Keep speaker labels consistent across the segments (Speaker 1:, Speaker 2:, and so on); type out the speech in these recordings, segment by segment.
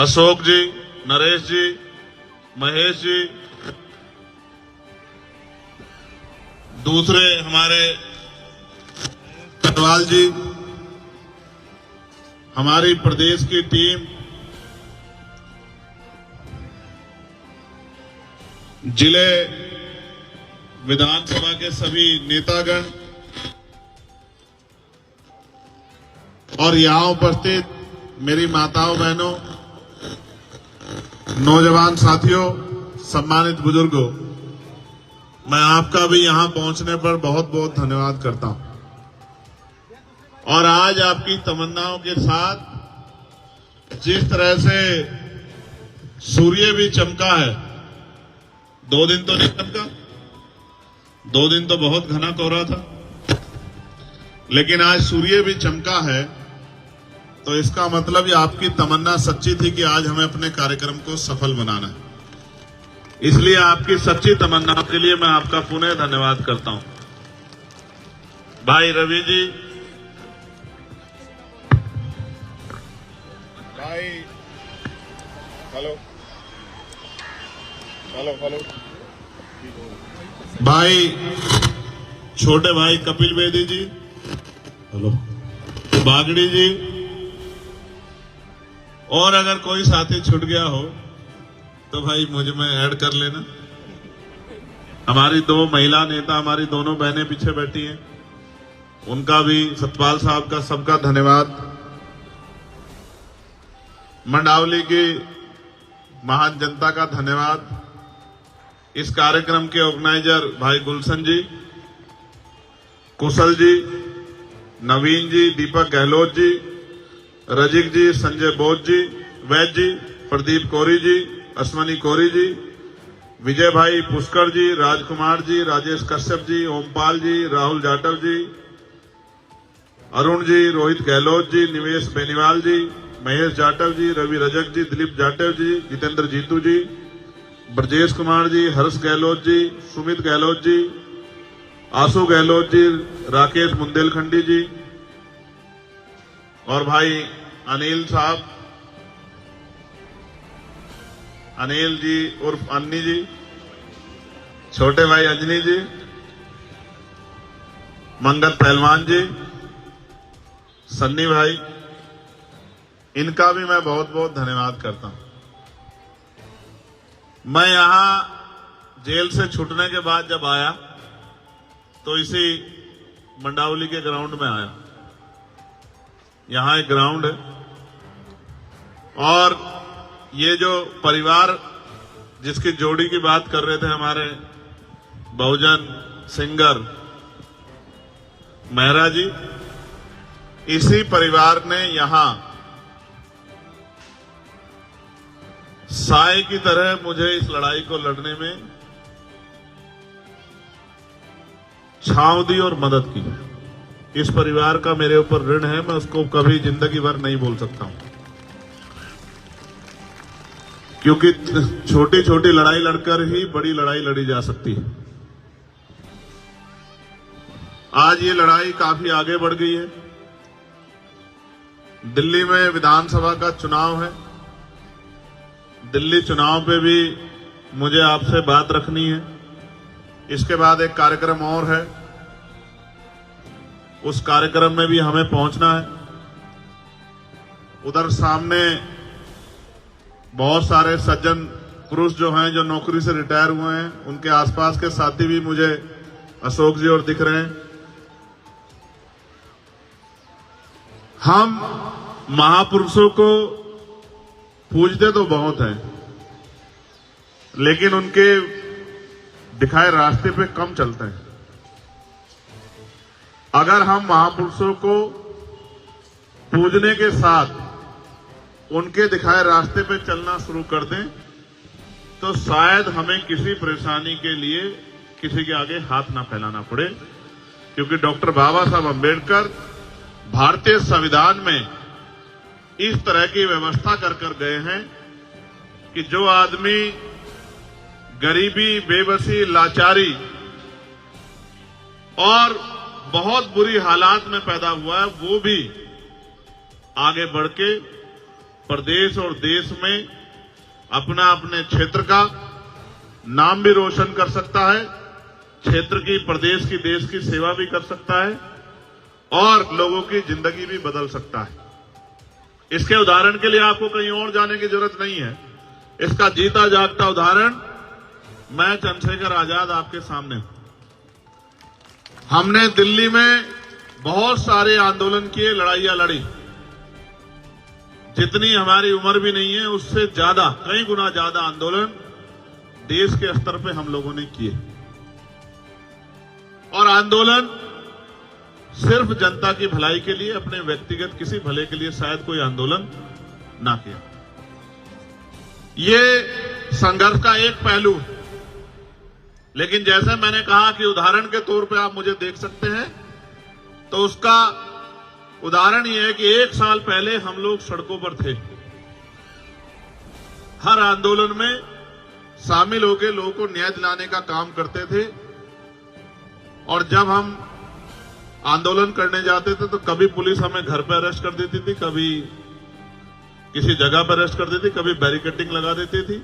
Speaker 1: अशोक जी, नरेश जी, महेश जी, दूसरे हमारे कटवाल जी, हमारी प्रदेश की टीम, जिले विधानसभा के सभी नेतागण और यहां उपस्थित मेरी माताओं बहनों, नौजवान साथियों, सम्मानित बुजुर्गों, मैं आपका भी यहां पहुंचने पर बहुत बहुत धन्यवाद करता हूं। और आज आपकी तमन्नाओं के साथ जिस तरह से सूर्य भी चमका है, 2 दिन तो नहीं चमका, 2 दिन तो बहुत घना कोहरा था, लेकिन आज सूर्य भी चमका है, तो इसका मतलब ये आपकी तमन्ना सच्ची थी कि आज हमें अपने कार्यक्रम को सफल बनाना है। इसलिए आपकी सच्ची तमन्नाओं के लिए मैं आपका पुनः धन्यवाद करता हूं। भाई रवि जी, भाई हेलो हेलो हेलो, भाई छोटे भाई कपिल बेदी जी, हेलो, बागड़ी जी, और अगर कोई साथी छूट गया हो तो भाई मुझ में ऐड कर लेना। हमारी 2 महिला नेता, हमारी दोनों बहनें पीछे बैठी हैं, उनका भी, सतपाल साहब का, सबका धन्यवाद। मंडावली की महान जनता का धन्यवाद। इस कार्यक्रम के ऑर्गेनाइजर भाई गुलशन जी, कुशल जी, नवीन जी, दीपक गहलोत जी, रजिक जी, संजय बोध जी, वैद जी, प्रदीप कोरी जी, अश्वनी कोरी जी, विजय भाई पुष्कर जी, राजकुमार जी, राजेश कश्यप जी, ओमपाल जी, राहुल जाटव जी, अरुण जी, रोहित गहलोत जी, निवेश बेनीवाल जी, महेश जाटव जी, रवि रजक जी, दिलीप जाटव जी, जितेंद्र जीतू जी, ब्रजेश कुमार जी, हर्ष गहलोत जी, सुमित गहलोत जी, आशु गहलोत जी, राकेश बुंदेलखंडी जी, और भाई अनिल साहब, अनिल जी उर्फ अन्नी जी, छोटे भाई अंजनी जी, मंगल पहलवान जी, सन्नी भाई, इनका भी मैं बहुत बहुत धन्यवाद करता हूं। मैं यहां जेल से छूटने के बाद जब आया तो इसी मंडावली के ग्राउंड में आया। यहां एक ग्राउंड है, और ये जो परिवार जिसकी जोड़ी की बात कर रहे थे, हमारे बहुजन सिंगर मेहरा जी, इसी परिवार ने यहां साए की तरह मुझे इस लड़ाई को लड़ने में छांव दी और मदद की। इस परिवार का मेरे ऊपर ऋण है, मैं उसको कभी जिंदगी भर नहीं भूल सकता हूं, क्योंकि छोटी छोटी लड़ाई लड़कर ही बड़ी लड़ाई लड़ी जा सकती है। आज ये लड़ाई काफी आगे बढ़ गई है। दिल्ली में विधानसभा का चुनाव है। दिल्ली चुनाव पे भी मुझे आपसे बात रखनी है। इसके बाद एक कार्यक्रम और है, उस कार्यक्रम में भी हमें पहुंचना है। उधर सामने बहुत सारे सज्जन पुरुष जो हैं, जो नौकरी से रिटायर हुए हैं, उनके आसपास के साथी भी मुझे अशोक जी और दिख रहे हैं। हम महापुरुषों को पूजते तो बहुत हैं, लेकिन उनके दिखाए रास्ते पे कम चलते हैं। अगर हम महापुरुषों को पूजने के साथ उनके दिखाए रास्ते पे चलना शुरू कर दें, तो शायद हमें किसी परेशानी के लिए किसी के आगे हाथ ना फैलाना पड़े, क्योंकि डॉक्टर बाबा साहब अम्बेडकर भारतीय संविधान में इस तरह की व्यवस्था कर गए हैं कि जो आदमी गरीबी, बेबसी, लाचारी और बहुत बुरी हालात में पैदा हुआ है, वो भी आगे बढ़ के प्रदेश और देश में अपना अपने क्षेत्र का नाम भी रोशन कर सकता है, क्षेत्र की, प्रदेश की, देश की सेवा भी कर सकता है और लोगों की जिंदगी भी बदल सकता है। इसके उदाहरण के लिए आपको कहीं और जाने की जरूरत नहीं है। इसका जीता जागता उदाहरण मैं चंद्रशेखर आजाद आपके सामने हूं। हमने दिल्ली में बहुत सारे आंदोलन किए, लड़ाइयां लड़ी। जितनी हमारी उम्र भी नहीं है उससे ज्यादा, कई गुना ज्यादा आंदोलन देश के स्तर पे हम लोगों ने किए। और आंदोलन सिर्फ जनता की भलाई के लिए, अपने व्यक्तिगत किसी भले के लिए शायद कोई आंदोलन ना किया। ये संघर्ष का एक पहलू है। लेकिन जैसे मैंने कहा कि उदाहरण के तौर पे आप मुझे देख सकते हैं, तो उसका उदाहरण ये है कि 1 साल पहले हम लोग सड़कों पर थे। हर आंदोलन में शामिल होकर लोगों को न्याय दिलाने का काम करते थे। और जब हम आंदोलन करने जाते थे तो कभी पुलिस हमें घर पर अरेस्ट कर देती थी, कभी किसी जगह पर अरेस्ट कर देती थी, कभी बैरिकेडिंग लगा देती थी।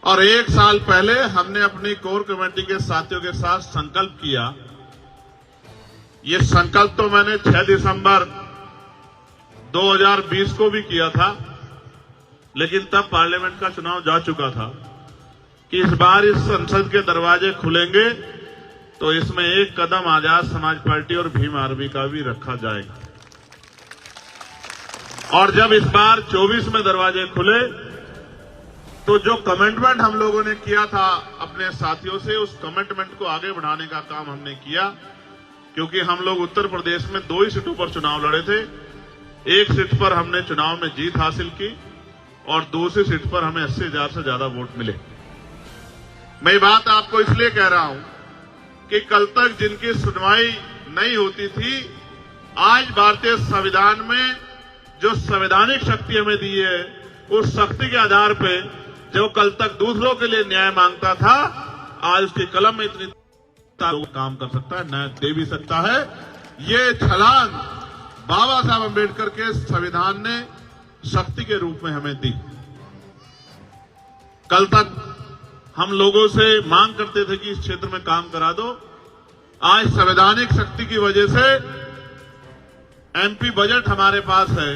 Speaker 1: और 1 साल पहले हमने अपनी कोर कमेटी के साथियों के साथ संकल्प किया। ये संकल्प तो मैंने 6 दिसंबर 2020 को भी किया था, लेकिन तब पार्लियामेंट का चुनाव जा चुका था कि इस बार इस संसद के दरवाजे खुलेंगे तो इसमें एक कदम आजाद समाज पार्टी और भीम आर्मी का भी रखा जाएगा। और जब इस बार 24 में दरवाजे खुले तो जो कमिटमेंट हम लोगों ने किया था अपने साथियों से, उस कमिटमेंट को आगे बढ़ाने का काम हमने किया। क्योंकि हम लोग उत्तर प्रदेश में 2 ही सीटों पर चुनाव लड़े थे। 1 सीट पर हमने चुनाव में जीत हासिल की और दूसरी सीट पर हमें 80,000 से ज्यादा वोट मिले। मैं ये बात आपको इसलिए कह रहा हूं कि कल तक जिनकी सुनवाई नहीं होती थी, आज भारतीय संविधान में जो संवैधानिक शक्ति हमें दी है, उस शक्ति के आधार पे जो कल तक दूसरों के लिए न्याय मांगता था, आज उसकी कलम में इतनी काम कर सकता है, न्याय दे भी सकता है। ये छलांग बाबा साहब अम्बेडकर के संविधान ने शक्ति के रूप में हमें दी। कल तक हम लोगों से मांग करते थे कि इस क्षेत्र में काम करा दो। आज संवैधानिक शक्ति की वजह से एमपी बजट हमारे पास है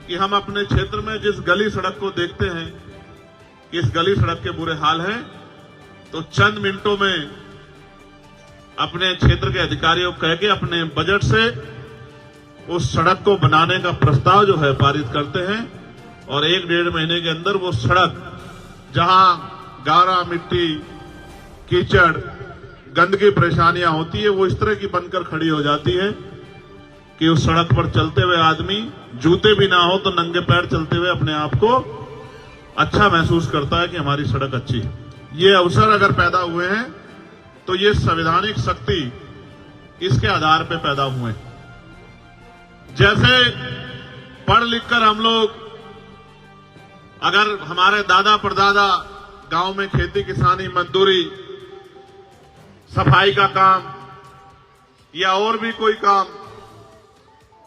Speaker 1: कि हम अपने क्षेत्र में जिस गली सड़क को देखते हैं कि इस गली सड़क के बुरे हाल हैं, तो चंद मिनटों में अपने क्षेत्र के अधिकारियों को कह के अपने बजट से उस सड़क को बनाने का प्रस्ताव जो है पारित करते हैं। और 1-1.5 महीने के अंदर वो सड़क, जहां गारा, मिट्टी, कीचड़, गंदगी परेशानियां होती है, वो इस तरह की बनकर खड़ी हो जाती है कि उस सड़क पर चलते हुए आदमी, जूते भी ना हो तो नंगे पैर चलते हुए अपने आप को अच्छा महसूस करता है कि हमारी सड़क अच्छी है। ये अवसर अगर पैदा हुए हैं तो ये संवैधानिक शक्ति इसके आधार पे पैदा हुए। जैसे पढ़ लिखकर हम लोग, अगर हमारे दादा परदादा गांव में खेती किसानी, मजदूरी, सफाई का काम या और भी कोई काम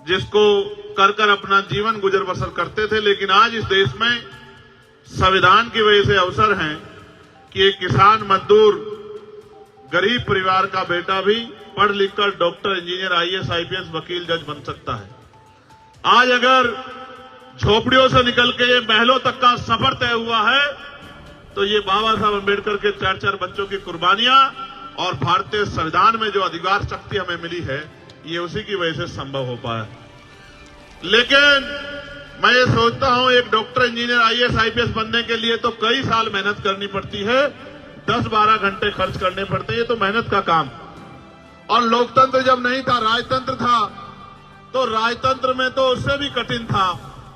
Speaker 1: जिसको कर कर अपना जीवन गुजर बसर करते थे, लेकिन आज इस देश में संविधान की वजह से अवसर है कि एक किसान, मजदूर, गरीब परिवार का बेटा भी पढ़ लिखकर डॉक्टर, इंजीनियर, आईएएस, आईपीएस, वकील, जज बन सकता है। आज अगर झोपड़ियों से निकल के ये महलों तक का सफर तय हुआ है तो ये बाबा साहब अम्बेडकर के 4-4 बच्चों की कुर्बानियां और भारतीय संविधान में जो अधिकार शक्ति हमें मिली है, ये उसी की वजह से संभव हो पाया। लेकिन मैं ये सोचता हूं, एक डॉक्टर, इंजीनियर, आईएएस, आईपीएस बनने के लिए तो कई साल मेहनत करनी पड़ती है, 10-12 घंटे खर्च करने पड़ते हैं, ये तो मेहनत का काम। और लोकतंत्र जब नहीं था, राजतंत्र था, तो राजतंत्र में तो उससे भी कठिन था।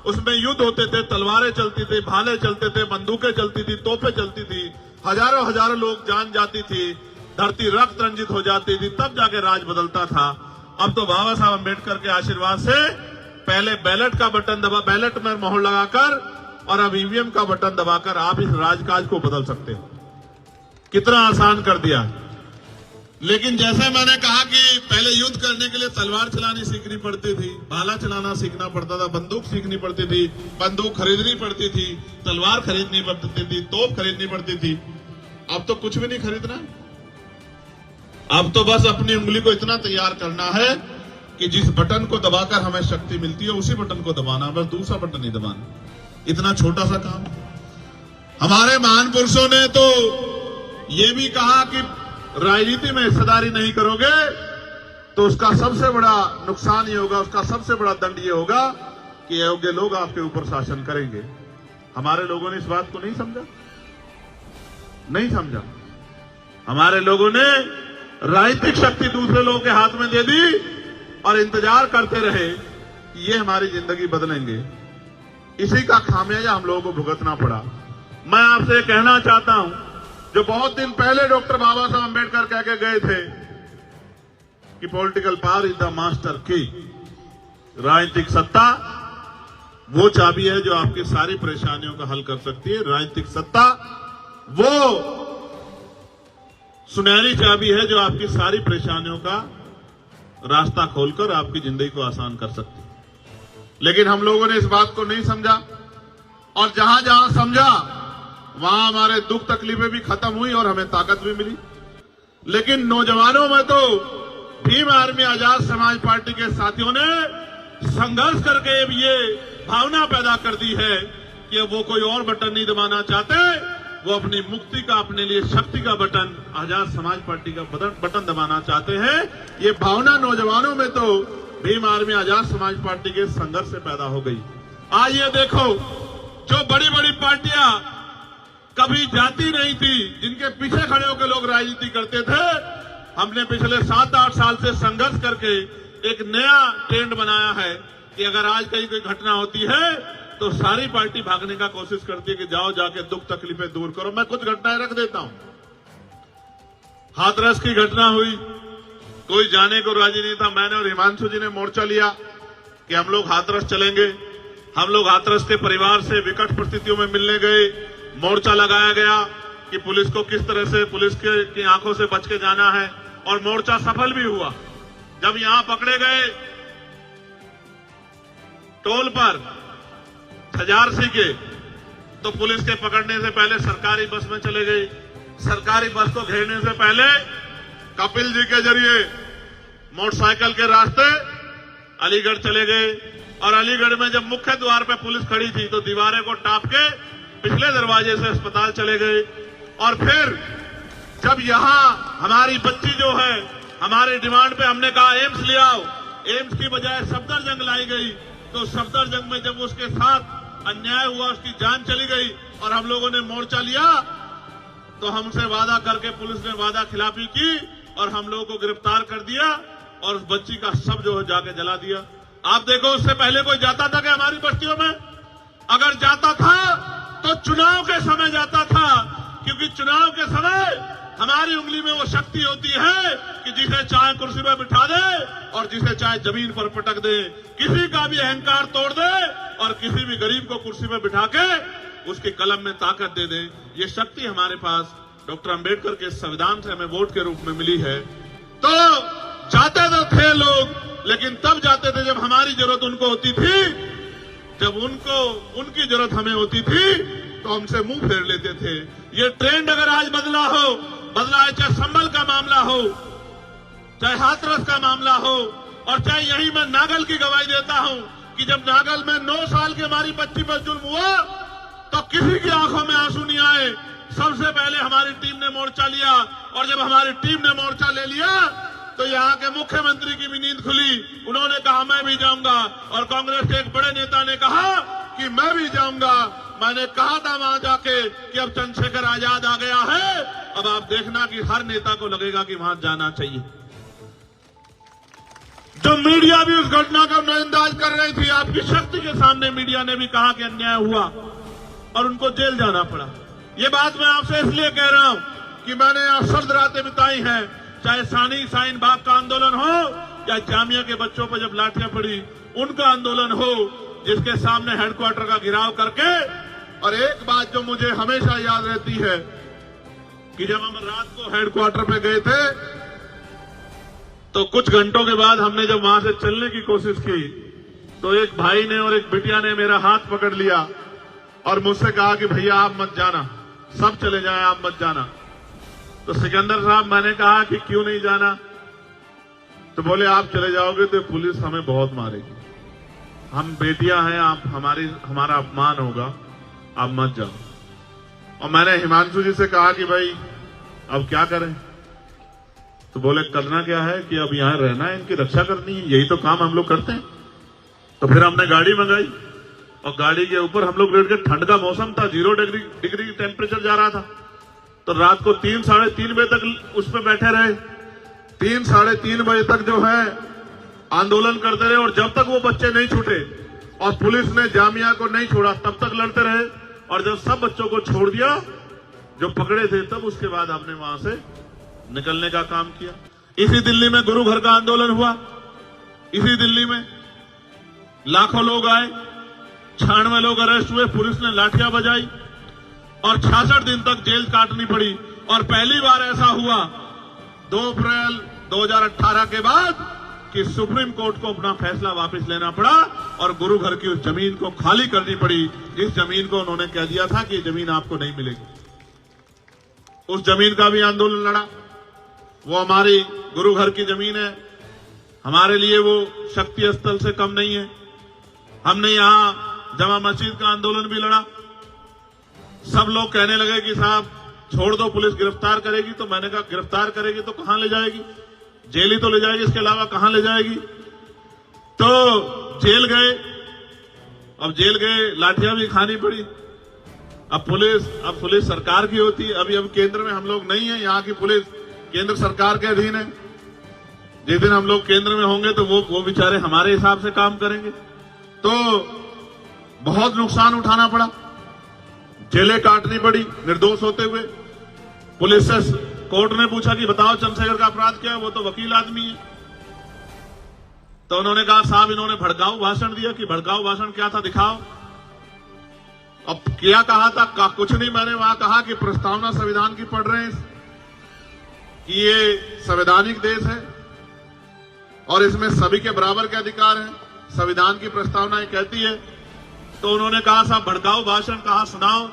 Speaker 1: उसमें युद्ध होते थे, तलवारें चलती थी, भाले चलते थे, बंदूकें चलती थी, तोपें चलती थी, हजारों हजारों लोग जान जाती थी, धरती रक्त रंजित हो जाती थी, तब जाके राज बदलता था। अब तो बाबा साहब अम्बेडकर के आशीर्वाद से पहले बैलेट का बटन दबा, बैलेट में मोहर लगाकर, और अब ईवीएम का बटन दबाकर आप इस राजकाज को बदल सकते हैं। कितना आसान कर दिया। लेकिन जैसे मैंने कहा कि पहले युद्ध करने के लिए तलवार चलानी सीखनी पड़ती थी, भाला चलाना सीखना पड़ता था, बंदूक सीखनी पड़ती थी, बंदूक खरीदनी पड़ती थी, तलवार खरीदनी पड़ती थी, तोप खरीदनी पड़ती थी। अब तो कुछ भी नहीं खरीदना, अब तो बस अपनी उंगली को इतना तैयार करना है कि जिस बटन को दबाकर हमें शक्ति मिलती है उसी बटन को दबाना, बस दूसरा बटन नहीं दबाना। इतना छोटा सा काम। हमारे महान पुरुषों ने तो ये भी कहा कि राजनीति में हिस्सेदारी नहीं करोगे तो उसका सबसे बड़ा नुकसान ये होगा, उसका सबसे बड़ा दंड ये होगा कि अयोग्य लोग आपके ऊपर शासन करेंगे। हमारे लोगों ने इस बात को नहीं समझा, नहीं समझा। हमारे लोगों ने राजनीतिक शक्ति दूसरे लोगों के हाथ में दे दी और इंतजार करते रहे कि ये हमारी जिंदगी बदलेंगे। इसी का खामियाजा हम लोगों को भुगतना पड़ा। मैं आपसे कहना चाहता हूं, जो बहुत दिन पहले डॉक्टर बाबा साहब अम्बेडकर कह के गए थे कि political power is the master की, राजनीतिक सत्ता वो चाबी है जो आपकी सारी परेशानियों का हल कर सकती है। राजनीतिक सत्ता वो सुनहरी चाबी है जो आपकी सारी परेशानियों का रास्ता खोलकर आपकी जिंदगी को आसान कर सकती है। लेकिन हम लोगों ने इस बात को नहीं समझा और जहां जहां समझा वहां हमारे दुख तकलीफें भी खत्म हुई और हमें ताकत भी मिली। लेकिन नौजवानों में तो भीम आर्मी आजाद समाज पार्टी के साथियों ने संघर्ष करके ये भावना पैदा कर दी है कि अब वो कोई और बटन नहीं दबाना चाहते, वो अपनी मुक्ति का, अपने लिए शक्ति का बटन, आजाद समाज पार्टी का बटन दबाना चाहते हैं। ये भावना नौजवानों में तो भीम आर्मी आजाद समाज पार्टी के संघर्ष से पैदा हो गई। आज ये देखो, जो बड़ी बड़ी पार्टियां कभी जाती नहीं थी, जिनके पीछे खड़े होकर लोग राजनीति करते थे, हमने पिछले 7-8 साल से संघर्ष करके एक नया ट्रेंड बनाया है कि अगर आज कहीं कोई घटना होती है तो सारी पार्टी भागने का कोशिश करती है कि जाओ जाके दुख तकलीफें दूर करो। मैं कुछ घटनाएं रख देता हूं। हाथरस की घटना हुई, कोई जाने को राजी नहीं था। मैंने और हिमांशु जी ने मोर्चा लिया कि हम लोग हाथरस चलेंगे। हम लोग हाथरस के परिवार से विकट परिस्थितियों में मिलने गए। मोर्चा लगाया गया कि पुलिस को किस तरह से, पुलिस की आंखों से बच के जाना है, और मोर्चा सफल भी हुआ। जब यहां पकड़े गए टोल पर छजारसी के, तो पुलिस के पकड़ने से पहले सरकारी बस में चले गई। सरकारी बस को घेरने से पहले कपिल जी के जरिए मोटरसाइकिल के रास्ते अलीगढ़ चले गए, और अलीगढ़ में जब मुख्य द्वार पर पुलिस खड़ी थी तो दीवारें को टाप के पिछले दरवाजे से अस्पताल चले गए। और फिर जब यहां हमारी बच्ची जो है, हमारी डिमांड पे हमने कहा एम्स ले आओ, एम्स की बजाय सफदरजंग लाई गई, तो सफदरजंग में जब उसके साथ अन्याय हुआ, उसकी जान चली गई और हम लोगों ने मोर्चा लिया, तो हमसे वादा करके पुलिस ने वादा खिलाफी की और हम लोगों को गिरफ्तार कर दिया और उस बच्ची का शव जो है जाके जला दिया। आप देखो, उससे पहले कोई जाता था कि हमारी बस्तियों में? अगर जाता था तो चुनाव के समय जाता था, क्योंकि चुनाव के समय हमारी उंगली में वो शक्ति होती है कि जिसे चाहे कुर्सी पर बिठा दे और जिसे चाहे जमीन पर पटक दे, किसी का भी अहंकार तोड़ दे और किसी भी गरीब को कुर्सी पर बिठा के उसके कलम में ताकत दे दे। ये शक्ति हमारे पास डॉक्टर अंबेडकर के संविधान से हमें वोट के रूप में मिली है। तो जाते तो थे लोग, लेकिन तब जाते थे जब हमारी जरूरत उनको होती थी, जब उनकी जरूरत हमें होती थी तो हमसे मुंह फेर लेते थे। ये ट्रेंड अगर आज बदला है, चाहे संभल का मामला हो, चाहे हाथरस का मामला हो, और चाहे यही मैं नागल की गवाही देता हूं कि जब नागल में 9 साल की हमारी बच्ची पर जुल्म हुआ तो किसी की आंखों में आंसू नहीं आए। सबसे पहले हमारी टीम ने मोर्चा लिया, और जब हमारी टीम ने मोर्चा ले लिया तो यहाँ के मुख्यमंत्री की भी नींद खुली। उन्होंने कहा मैं भी जाऊंगा, और कांग्रेस के एक बड़े नेता ने कहा कि मैं भी जाऊंगा। मैंने कहा था वहां जाके कि अब चंद्रशेखर आजाद आ गया है, अब आप देखना कि हर नेता को लगेगा कि वहां जाना चाहिए। जो मीडिया भी उस घटना का नजरअंदाज कर रही थी, आपकी शक्ति के सामने मीडिया ने भी कहा कि अन्याय हुआ और उनको जेल जाना पड़ा। ये बात मैं आपसे इसलिए कह रहा हूं कि मैंने यहां सर्द रातें बिताई हैं, चाहे शाहीन बाग का आंदोलन हो या जामिया के बच्चों पर जब लाठियां पड़ी उनका आंदोलन हो, जिसके सामने हेडक्वार्टर का घेराव करके। और एक बात जो मुझे हमेशा याद रहती है कि जब हम रात को हेडक्वार्टर पे गए थे तो कुछ घंटों के बाद हमने जब वहां से चलने की कोशिश की तो एक भाई ने और एक बिटिया ने मेरा हाथ पकड़ लिया और मुझसे कहा कि भैया आप मत जाना, सब चले जाएं, आप मत जाना। तो सिकंदर साहब, मैंने कहा कि क्यों नहीं जाना? तो बोले आप चले जाओगे तो पुलिस हमें बहुत मारेगी, हम बेटियां हैं, आप हमारा अपमान होगा, आप मत जाओ। और मैंने हिमांशु जी से कहा कि भाई अब क्या करें? तो बोले करना क्या है कि अब यहां रहना है, इनकी रक्षा करनी है, यही तो काम हम लोग करते हैं। तो फिर हमने गाड़ी मंगाई और गाड़ी के ऊपर हम लोग बैठ के, ठंड का मौसम था, 0 डिग्री टेम्परेचर जा रहा था, तो रात को 3 साढ़े 3 बजे तक उस पर बैठे रहे। 3 साढ़े 3 बजे तक जो है आंदोलन करते रहे, और जब तक वो बच्चे नहीं छूटे और पुलिस ने जामिया को नहीं छोड़ा तब तक लड़ते रहे। और जब सब बच्चों को छोड़ दिया जो पकड़े थे, तब उसके बाद आपने वहां से निकलने का काम किया। इसी दिल्ली में गुरु घर का आंदोलन हुआ, इसी दिल्ली में लाखों लोग आए, 96 लोग अरेस्ट हुए, पुलिस ने लाठियां बजाई और 66 दिन तक जेल काटनी पड़ी। और पहली बार ऐसा हुआ 2 अप्रैल 2018 के बाद कि सुप्रीम कोर्ट को अपना फैसला वापस लेना पड़ा और गुरु घर की उस जमीन को खाली करनी पड़ी, जिस जमीन को उन्होंने कह दिया था कि जमीन आपको नहीं मिलेगी। उस जमीन का भी आंदोलन लड़ा। वो हमारी गुरु घर की जमीन है, हमारे लिए वो शक्ति स्थल से कम नहीं है। हमने यहां जमा मस्जिद का आंदोलन भी लड़ा। सब लोग कहने लगे कि साहब छोड़ दो, पुलिस गिरफ्तार करेगी। तो मैंने कहा गिरफ्तार करेगी तो कहां ले जाएगी? जेल ही तो ले जाएगी, इसके अलावा कहां ले जाएगी? तो जेल गए, अब जेल गए, लाठियां भी खानी पड़ी। अब पुलिस सरकार की होती है। अभी केंद्र में हम लोग नहीं है, यहाँ की पुलिस केंद्र सरकार के अधीन है। जिस दिन हम लोग केंद्र में होंगे तो वो बेचारे हमारे हिसाब से काम करेंगे। तो बहुत नुकसान उठाना पड़ा, जेलें काटनी पड़ी निर्दोष होते हुए। पुलिस से कोर्ट ने पूछा कि बताओ चंद्रशेखर का अपराध क्या है? वो तो वकील आदमी है। तो उन्होंने कहा साहब इन्होंने भड़काऊ भाषण दिया। कि भड़काऊ भाषण क्या था, दिखाओ। अब क्या कहा था? कुछ नहीं, मैंने वहां कहा कि प्रस्तावना संविधान की पढ़ रहे हैं कि ये संवैधानिक देश है और इसमें सभी के बराबर के अधिकार हैं, संविधान की प्रस्तावना ये कहती है। तो उन्होंने कहा साहब भड़काऊ भाषण कहा, सुनाओ।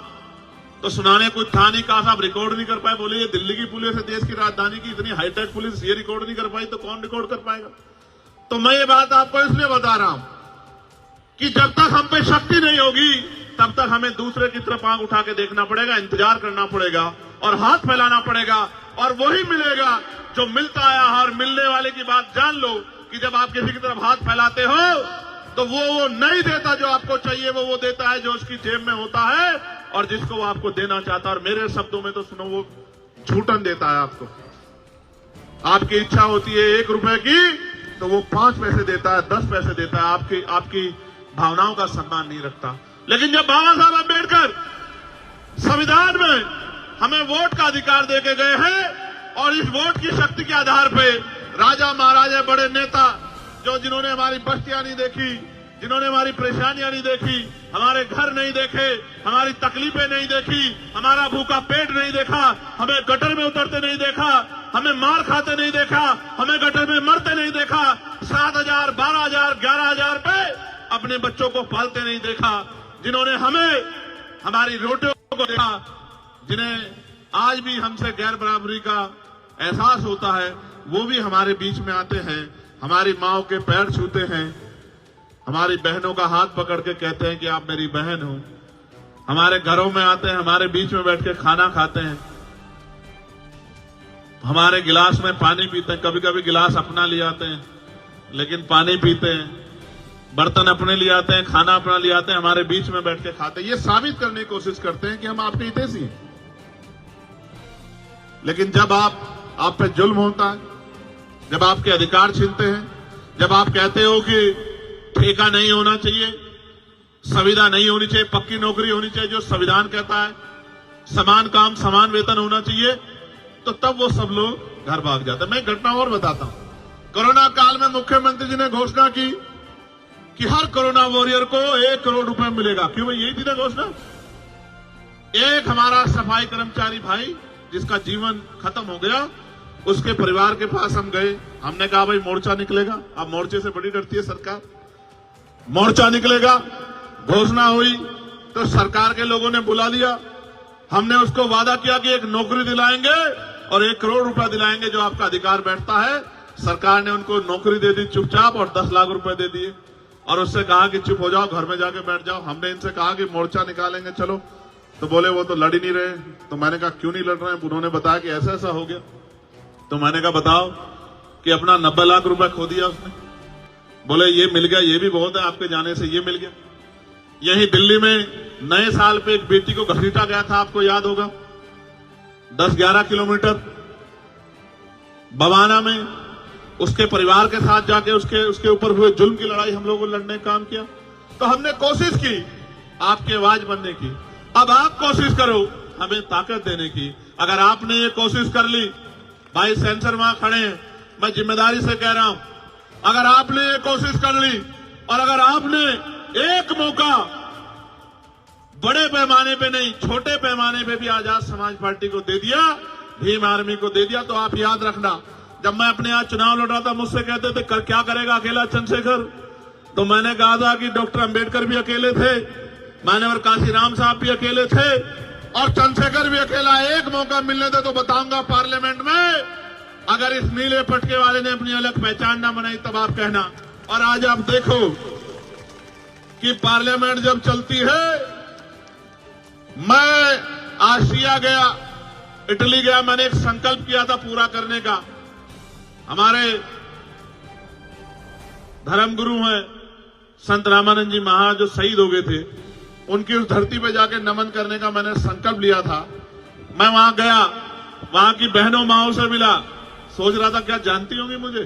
Speaker 1: तो सुनाने कुछ था नहीं, कहा साहब रिकॉर्ड नहीं कर पाए। बोले ये दिल्ली की पुलिस है, देश की राजधानी की इतनी हाईटेक पुलिस, ये रिकॉर्ड नहीं कर पाई तो कौन रिकॉर्ड कर पाएगा? तो मैं ये बात आपको इसलिए बता रहा हूं कि जब तक हम पे शक्ति नहीं होगी तब तक हमें दूसरे की तरफ आंख उठा के देखना पड़ेगा, इंतजार करना पड़ेगा और हाथ फैलाना पड़ेगा। और वही मिलेगा जो मिलता आया है। और मिलने वाले की बात जान लो कि जब आप किसी की तरफ हाथ फैलाते हो तो वो नहीं देता जो आपको चाहिए, वो देता है जो उसकी जेब में होता है और जिसको वो आपको देना चाहता है। और मेरे शब्दों में तो सुनो, वो झूठन देता है आपको। आपकी इच्छा होती है 1 रुपए की तो वो 5 पैसे देता है, 10 पैसे देता है। आपकी भावनाओं का सम्मान नहीं रखता। लेकिन जब बाबा साहब अम्बेडकर संविधान में हमें वोट का अधिकार देके गए हैं और इस वोट की शक्ति के आधार पे राजा महाराजा बड़े नेता जिन्होंने हमारी बस्तियां नहीं देखी, जिन्होंने हमारी परेशानियां नहीं देखी, हमारे घर नहीं देखे, हमारी तकलीफें नहीं देखी, हमारा भूखा पेट नहीं देखा, हमें गटर में उतरते नहीं देखा, हमें मार खाते नहीं देखा, हमें गटर में मरते नहीं देखा, 7,000, 12,000, 11,000 पे अपने बच्चों को पालते नहीं देखा, जिन्होंने हमें हमारी रोटियों को देखा, जिन्हें आज भी हमसे गैर बराबरी का एहसास होता है, वो भी हमारे बीच में आते हैं, हमारी माओ के पैर छूते हैं, हमारी बहनों का हाथ पकड़ के कहते हैं कि आप मेरी बहन हो, हमारे घरों में आते हैं, हमारे बीच में बैठ के खाना खाते हैं, हमारे गिलास में पानी पीते हैं। कभी कभी गिलास अपना ले आते हैं लेकिन पानी पीते हैं, बर्तन अपने ले आते हैं, खाना अपना ले आते हैं, हमारे बीच में बैठ के खाते हैं। ये साबित करने की कोशिश करते हैं कि हम आपके हितैषी हैं। लेकिन जब आप पे जुल्म होता है, जब आपके अधिकार छीनते हैं, जब आप कहते हो कि ठेका नहीं होना चाहिए, संविदा नहीं होनी चाहिए, पक्की नौकरी होनी चाहिए जो संविधान कहता है, समान काम समान वेतन होना चाहिए, तो तब वो सब लोग घर भाग जाते हैं। मैं घटना और बताता हूं। कोरोना काल में मुख्यमंत्री जी ने घोषणा की कि हर कोरोना वॉरियर को 1 करोड़ रुपए मिलेगा। क्यों भाई, यही थी ना घोषणा। एक हमारा सफाई कर्मचारी भाई जिसका जीवन खत्म हो गया, उसके परिवार के पास हम गए। हमने कहा भाई मोर्चा निकलेगा। अब मोर्चे से बड़ी डरती है सरकार। मोर्चा निकलेगा, घोषणा हुई तो सरकार के लोगों ने बुला लिया। हमने उसको वादा किया कि एक नौकरी दिलाएंगे और 1 करोड़ रुपया दिलाएंगे जो आपका अधिकार बैठता है। सरकार ने उनको नौकरी दे दी चुपचाप और 10 लाख रुपए दे दिए और उससे कहा कि चुप हो जाओ, घर में जाके बैठ जाओ। हमने इनसे कहा कि मोर्चा निकालेंगे चलो, तो बोले वो तो लड़ ही नहीं रहे। तो मैंने कहा क्यों नहीं लड़ रहे हैं? उन्होंने बताया कि ऐसा ऐसा हो गया। तो मैंने कहा बताओ कि अपना 90 लाख रुपए खो दिया उसने। बोले ये मिल गया, ये भी बहुत है, आपके जाने से ये मिल गया। यही दिल्ली में नए साल पे एक बेटी को घसीटा गया था, आपको याद होगा, 10-11 किलोमीटर बवाना में। उसके परिवार के साथ जाके उसके ऊपर हुए जुल्म की लड़ाई हम लोगों ने लड़ने का काम किया। तो हमने कोशिश की आपकी आवाज बनने की। अब आप कोशिश करो हमें ताकत देने की। अगर आपने ये कोशिश कर ली, भाई सेंसर वहां खड़े हैं, मैं जिम्मेदारी से कह रहा हूं, अगर आपने ये कोशिश कर ली और अगर आपने एक मौका बड़े पैमाने पे नहीं छोटे पैमाने पे भी आजाद समाज पार्टी को दे दिया, भीम आर्मी को दे दिया, तो आप याद रखना, जब मैं अपने यहाँ चुनाव लड़ रहा था मुझसे कहते थे क्या करेगा अकेला चंद्रशेखर, तो मैंने कहा था कि डॉक्टर अंबेडकर भी अकेले थे, मान्यवर काशीराम साहब भी अकेले थे और चंद्रशेखर भी अकेला। एक मौका मिलने दे तो बताऊंगा पार्लियामेंट में, अगर इस नीले पटके वाले ने अपनी अलग पहचान ना बनाई तब आप कहना। और आज आप देखो कि पार्लियामेंट जब चलती है, मैं आसिया गया, इटली गया, मैंने एक संकल्प किया था पूरा करने का। हमारे धर्मगुरु हैं संत रामानंद जी महाराज जो शहीद हो गए थे, उनकी उस धरती पे जाके नमन करने का मैंने संकल्प लिया था। मैं वहां गया, वहां की बहनों माओ से मिला, सोच रहा था क्या जानती होंगी मुझे,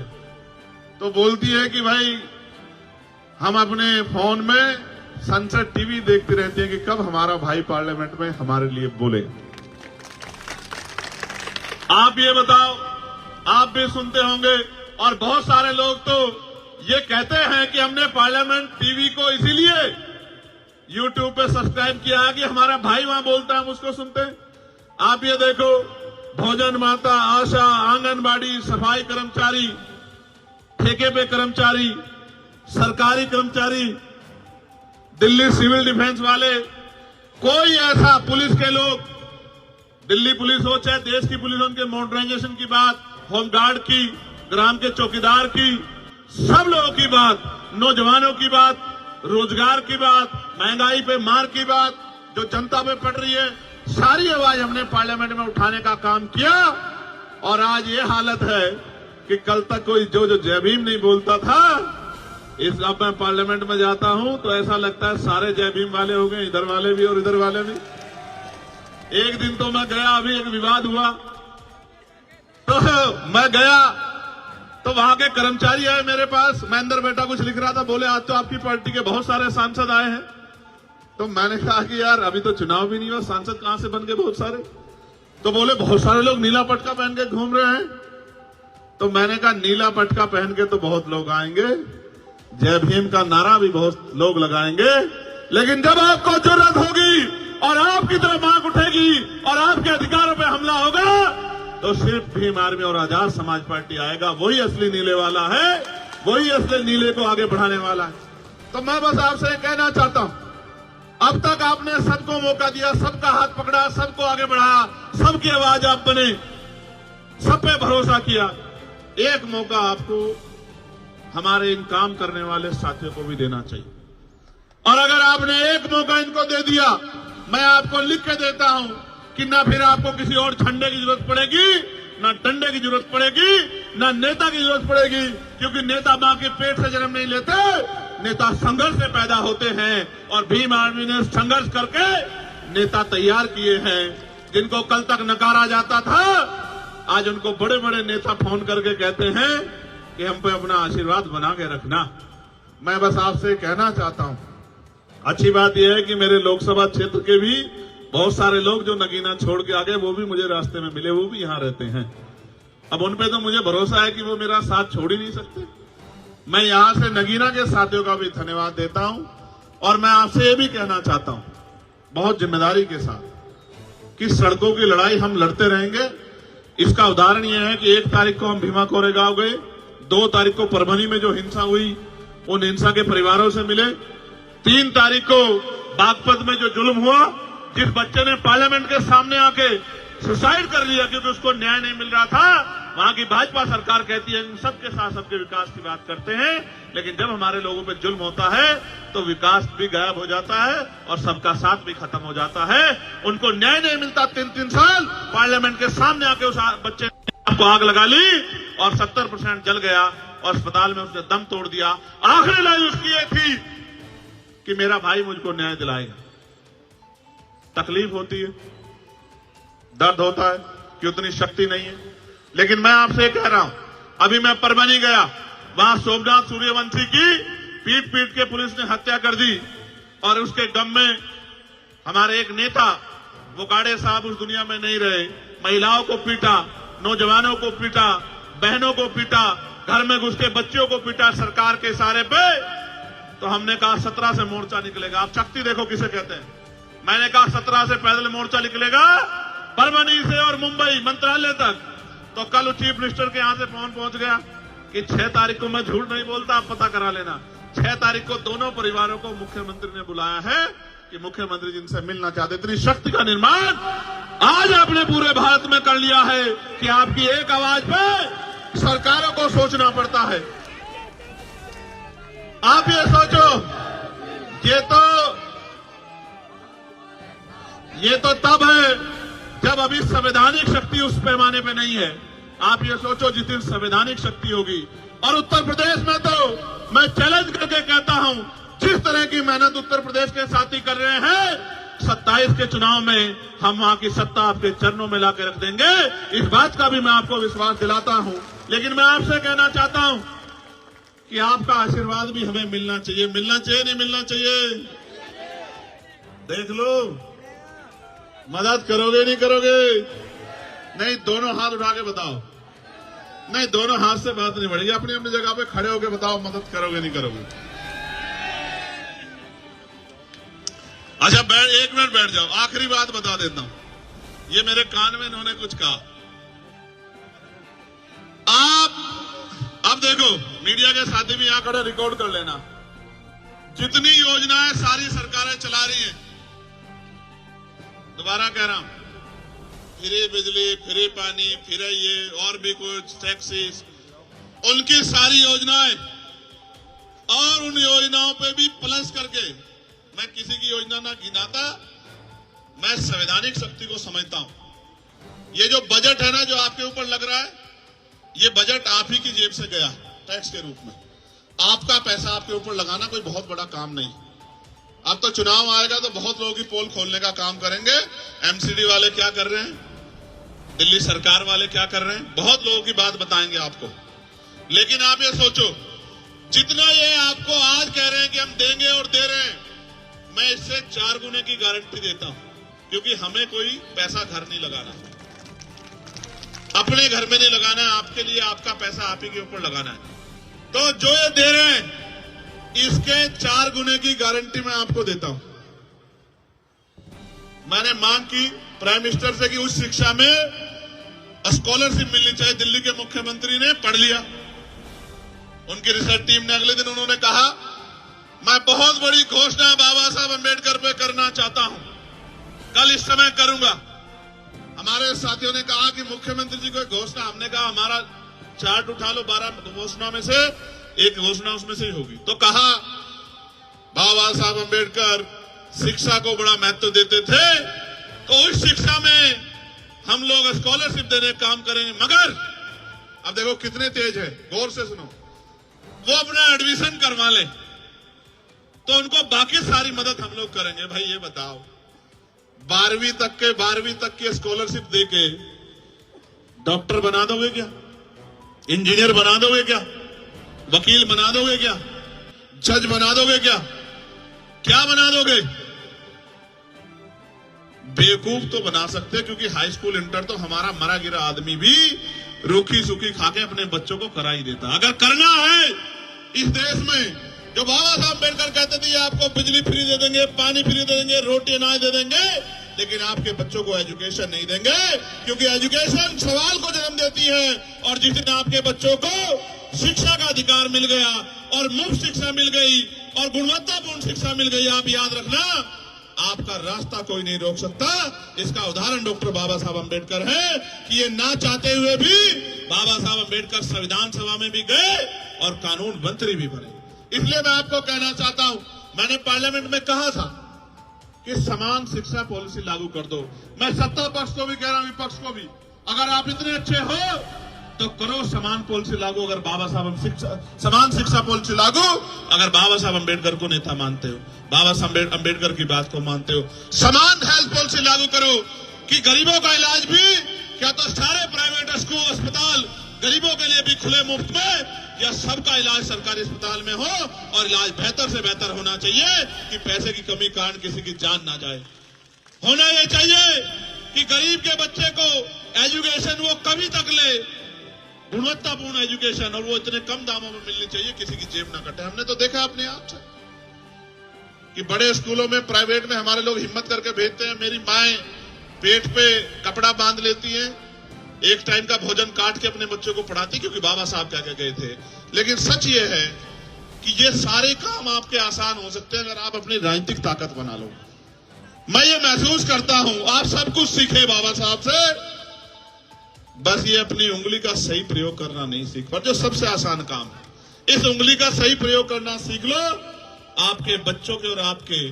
Speaker 1: तो बोलती है कि भाई हम अपने फोन में सनसेट टीवी देखती रहती है कि कब हमारा भाई पार्लियामेंट में हमारे लिए बोले। आप ये बताओ, आप भी सुनते होंगे और बहुत सारे लोग तो ये कहते हैं कि हमने पार्लियामेंट टीवी को इसीलिए यूट्यूब पे सब्सक्राइब किया है कि हमारा भाई वहां बोलता है, हम उसको सुनते हैं। आप ये देखो, भोजन माता, आशा, आंगनबाड़ी, सफाई कर्मचारी, ठेके पे कर्मचारी, सरकारी कर्मचारी, दिल्ली सिविल डिफेंस वाले, कोई ऐसा पुलिस के लोग, दिल्ली पुलिस हो चाहे देश की पुलिस हो, उनके मॉडर्नाइजेशन की बात, होमगार्ड की, ग्राम के चौकीदार की, सब लोगों की बात, नौजवानों की बात, रोजगार की बात, महंगाई पे मार की बात जो जनता पे पड़ रही है, सारी आवाज हमने पार्लियामेंट में उठाने का काम किया। और आज ये हालत है कि कल तक कोई जो जय भीम नहीं बोलता था, अब मैं पार्लियामेंट में जाता हूं तो ऐसा लगता है सारे जय भीम वाले हो गए, इधर वाले भी और इधर वाले भी। एक दिन तो मैं गया, अभी एक विवाद हुआ तो मैं गया तो वहां के कर्मचारी आए मेरे पास, मैं अंदर बैठा कुछ लिख रहा था, बोले आज तो आपकी पार्टी के बहुत सारे सांसद आए हैं। तो मैंने कहा कि यार अभी तो चुनाव भी नहीं हुआ, सांसद कहां से बन गए बहुत सारे? तो बोले बहुत सारे लोग नीला पटका पहन के घूम रहे हैं। तो मैंने कहा नीला पटका पहन के तो बहुत लोग आएंगे, जय भीम का नारा भी बहुत लोग लगाएंगे, लेकिन जब आपको जरूरत होगी और आपकी तरफ आंख उठेगी और आपके अधिकारों पे हमला होगा तो सिर्फ भीम आर्मी और आजाद समाज पार्टी आएगा। वही असली नीले वाला है, वही असली नीले को आगे बढ़ाने वाला है। तो मैं बस आपसे कहना चाहता हूं, अब तक आपने सबको मौका दिया, सबका हाथ पकड़ा, सबको आगे बढ़ाया, सबकी आवाज आप बने, सब पे भरोसा किया। एक मौका आपको हमारे इन काम करने वाले साथियों को भी देना चाहिए। और अगर आपने एक मौका इनको दे दिया, मैं आपको लिख के देता हूं कि ना फिर आपको किसी और झंडे की जरूरत पड़ेगी, ना डंडे की जरूरत पड़ेगी, ना नेता की जरूरत पड़ेगी, क्योंकि नेता मां के पेट से जन्म नहीं लेते, नेता संघर्ष से पैदा होते हैं। और भीम आर्मी ने संघर्ष करके नेता तैयार किए हैं, जिनको कल तक नकारा जाता था, आज उनको बड़े बड़े नेता फोन करके कहते हैं कि हम पे अपना आशीर्वाद बना के रखना। मैं बस आपसे कहना चाहता हूं, अच्छी बात यह है कि मेरे लोकसभा क्षेत्र के भी बहुत सारे लोग जो नगीना छोड़ के आ गए, वो भी मुझे रास्ते में मिले, वो भी यहां रहते हैं। अब उन पे तो मुझे भरोसा है कि वो मेरा साथ छोड़ ही नहीं सकते। मैं यहां से नगीना के साथियों का भी धन्यवाद देता हूं और मैं आपसे ये भी कहना चाहता हूं बहुत जिम्मेदारी के साथ कि सड़कों की लड़ाई हम लड़ते रहेंगे, इसका उदाहरण यह है कि 1 तारीख को हम भीमा कोरेगांव गए, 2 तारीख को परभनी में जो हिंसा हुई उन हिंसा के परिवारों से मिले, 3 तारीख को बागपत में जो जुल्म हुआ, जिस बच्चे ने पार्लियामेंट के सामने आके सुसाइड कर लिया क्योंकि उसको न्याय नहीं मिल रहा था, वहां की भाजपा सरकार कहती है इन सबके साथ सबके विकास की बात करते हैं, लेकिन जब हमारे लोगों पे जुल्म होता है तो विकास भी गायब हो जाता है और सबका साथ भी खत्म हो जाता है। उनको न्याय नहीं मिलता, 3-3 साल पार्लियामेंट के सामने आके उस बच्चे ने आपको आग लगा ली और 70% जल गया और अस्पताल में उसने दम तोड़ दिया। आखिरी लाइन उसकी ये थी कि मेरा भाई मुझको न्याय दिलाएगा। तकलीफ होती है, दर्द होता है कि उतनी शक्ति नहीं है, लेकिन मैं आपसे कह रहा हूं, अभी मैं परभनी गया, वहां सोमनाथ सूर्यवंशी की पीट पीट के पुलिस ने हत्या कर दी और उसके गम में हमारे एक नेता वोकाड़े साहब उस दुनिया में नहीं रहे, महिलाओं को पीटा, नौजवानों को पीटा, बहनों को पीटा, घर में घुस के बच्चियों को पीटा सरकार के इशारे पे। तो हमने कहा 17 से मोर्चा निकलेगा। आप शक्ति देखो किसे कहते हैं। मैंने कहा 17 से पैदल मोर्चा निकलेगा परभनी से और मुंबई मंत्रालय तक। तो कल चीफ मिनिस्टर के यहां से फोन पहुंच गया कि 6 तारीख को, मैं झूठ नहीं बोलता, आप पता करा लेना, 6 तारीख को दोनों परिवारों को मुख्यमंत्री ने बुलाया है कि मुख्यमंत्री जिनसे मिलना चाहते। इतनी शक्ति का निर्माण आज आपने पूरे भारत में कर लिया है कि आपकी एक आवाज पे सरकारों को सोचना पड़ता है। आप ये सोचो, ये तो तब है जब अभी संवैधानिक शक्ति उस पैमाने पे नहीं है। आप ये सोचो जिस दिन संवैधानिक शक्ति होगी। और उत्तर प्रदेश में तो मैं चैलेंज करके कहता हूं, जिस तरह की मेहनत उत्तर प्रदेश के साथी कर रहे हैं, 27 के चुनाव में हम वहां की सत्ता आपके चरणों में लाकर रख देंगे। इस बात का भी मैं आपको विश्वास दिलाता हूं। लेकिन मैं आपसे कहना चाहता हूं कि आपका आशीर्वाद भी हमें मिलना चाहिए। मिलना चाहिए, नहीं मिलना चाहिए? देख लो, मदद करोगे नहीं करोगे? नहीं, दोनों हाथ उठा के बताओ। नहीं, दोनों हाथ से बात नहीं बढ़ेगी। अपनी अपनी जगह पे खड़े होके बताओ, मदद करोगे नहीं करोगे? अच्छा, 1 मिनट बैठ जाओ। आखिरी बात बता देता हूं, ये मेरे कान में इन्होंने कुछ कहा। आप अब देखो, मीडिया के साथी भी यहां खड़े रिकॉर्ड कर लेना, जितनी योजनाएं सारी सरकारें चला रही हैं, दोबारा कह रहा हूं, फ्री बिजली, फ्री पानी, फ्री ये और भी कुछ टैक्सेस, उनकी सारी योजनाएं, और उन योजनाओं पे भी प्लस करके, मैं किसी की योजना ना गिनाता, मैं संवैधानिक शक्ति को समझता हूं। ये जो बजट है ना, जो आपके ऊपर लग रहा है, ये बजट आप ही की जेब से गया टैक्स के रूप में। आपका पैसा आपके ऊपर लगाना कोई बहुत बड़ा काम नहीं। अब तो चुनाव आएगा तो बहुत लोगों की पोल खोलने का काम करेंगे। एमसीडी वाले क्या कर रहे हैं, दिल्ली सरकार वाले क्या कर रहे हैं, बहुत लोगों की बात बताएंगे आपको। लेकिन आप ये सोचो, जितना ये आपको आज कह रहे हैं कि हम देंगे और दे रहे हैं, मैं इससे 4 गुने की गारंटी देता हूं, क्योंकि हमें कोई पैसा घर नहीं लगाना, अपने घर में नहीं लगाना है। आपके लिए आपका पैसा आप ही के ऊपर लगाना है। तो जो ये दे रहे हैं, इसके 4 गुने की गारंटी मैं आपको देता हूं। मैंने मांग की प्राइम मिनिस्टर से कि उस शिक्षा में स्कॉलरशिप मिलनी चाहिए। दिल्ली के मुख्यमंत्री ने पढ़ लिया, उनकी रिसर्च टीम ने अगले दिन उन्होंने कहा, मैं बहुत बड़ी घोषणा बाबा साहब अम्बेडकर पे करना चाहता हूं, कल इस समय करूंगा। हमारे साथियों ने कहा कि मुख्यमंत्री जी को घोषणा, हमने कहा हमारा चार्ट उठा लो, 12 घोषणा में से एक घोषणा उसमें से ही होगी। तो कहा बाबा साहब अम्बेडकर शिक्षा को बड़ा महत्व देते थे, तो उस शिक्षा में हम लोग स्कॉलरशिप देने का काम करेंगे। मगर अब देखो कितने तेज है, गौर से सुनो, वो अपना एडमिशन करवा ले तो उनको बाकी सारी मदद हम लोग करेंगे। भाई ये बताओ, 12वीं तक के स्कॉलरशिप देके डॉक्टर बना दोगे क्या, इंजीनियर बना दोगे क्या, वकील बना दोगे क्या, जज बना दोगे क्या, क्या बना दोगे? बेवकूफ तो बना सकते, क्योंकि हाई स्कूल इंटर तो हमारा मरा गिरा आदमी भी रूखी सूखी खाके अपने बच्चों को करा ही देता। अगर करना है इस देश में, जो बाबा साहब अम्बेडकर कहते थे आपको बिजली फ्री दे देंगे, पानी फ्री दे देंगे, रोटी अनाज दे देंगे, लेकिन आपके बच्चों को एजुकेशन नहीं देंगे, क्योंकि एजुकेशन सवाल को जन्म देती है। और जिस दिन आपके बच्चों को शिक्षा का अधिकार मिल गया और मुफ्त शिक्षा मिल गई और गुणवत्तापूर्ण शिक्षा मिल गई, आप याद रखना, आपका रास्ता कोई नहीं रोक सकता। इसका उदाहरण डॉक्टर बाबा साहब अंबेडकर है कि ये ना चाहते हुए भी बाबा साहब अंबेडकर संविधान सभा में भी गए और कानून मंत्री भी बने। इसलिए मैं आपको कहना चाहता हूं, मैंने पार्लियामेंट में कहा था कि समान शिक्षा पॉलिसी लागू कर दो। मैं सत्ता पक्ष को भी कह रहा हूं, विपक्ष को भी, अगर आप इतने अच्छे हो तो करो समान पॉलिसी लागू। अगर समान शिक्षा पॉलिसी लागू, अगर बाबा साहब अंबेडकर को नेता मानते हो, बाबा साहब अंबेडकर की बात को मानते हो, समान हेल्थ पॉलिसी लागू करो कि गरीबों का इलाज भी, क्या तो सारे प्राइवेट स्कूल अस्पताल गरीबों के लिए भी खुले मुफ्त में, या सबका इलाज सरकारी अस्पताल में हो और इलाज बेहतर से बेहतर होना चाहिए कि पैसे की कमी कारण किसी की जान ना जाए। होना यह चाहिए कि गरीब के बच्चे को एजुकेशन वो कभी तक ले, गुणवत्तापूर्ण एजुकेशन, और वो इतने कम दामों में मिलनी चाहिए किसी की जेब ना कटे। हमने तो देखा अपने आप से कि बड़े स्कूलों में, प्राइवेट में हमारे लोग हिम्मत करके भेजते हैं। मेरी माएं पेट पे कपड़ा बांध लेती हैं, एक टाइम का भोजन काट के अपने बच्चों को पढ़ाती, क्योंकि बाबा साहब क्या कह गए थे। लेकिन सच ये है कि ये सारे काम आपके आसान हो सकते हैं अगर आप अपनी राजनीतिक ताकत बना लो। मैं ये महसूस करता हूं, आप सब कुछ सीखे बाबा साहब से, बस ये अपनी उंगली का सही प्रयोग करना नहीं सीख पर, जो सबसे आसान काम है। इस उंगली का सही प्रयोग करना सीख लो, आपके बच्चों के और आपके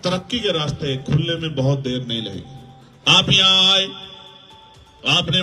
Speaker 1: तरक्की के रास्ते खुलने में बहुत देर नहीं लगेगी। आप यहां आए, आपने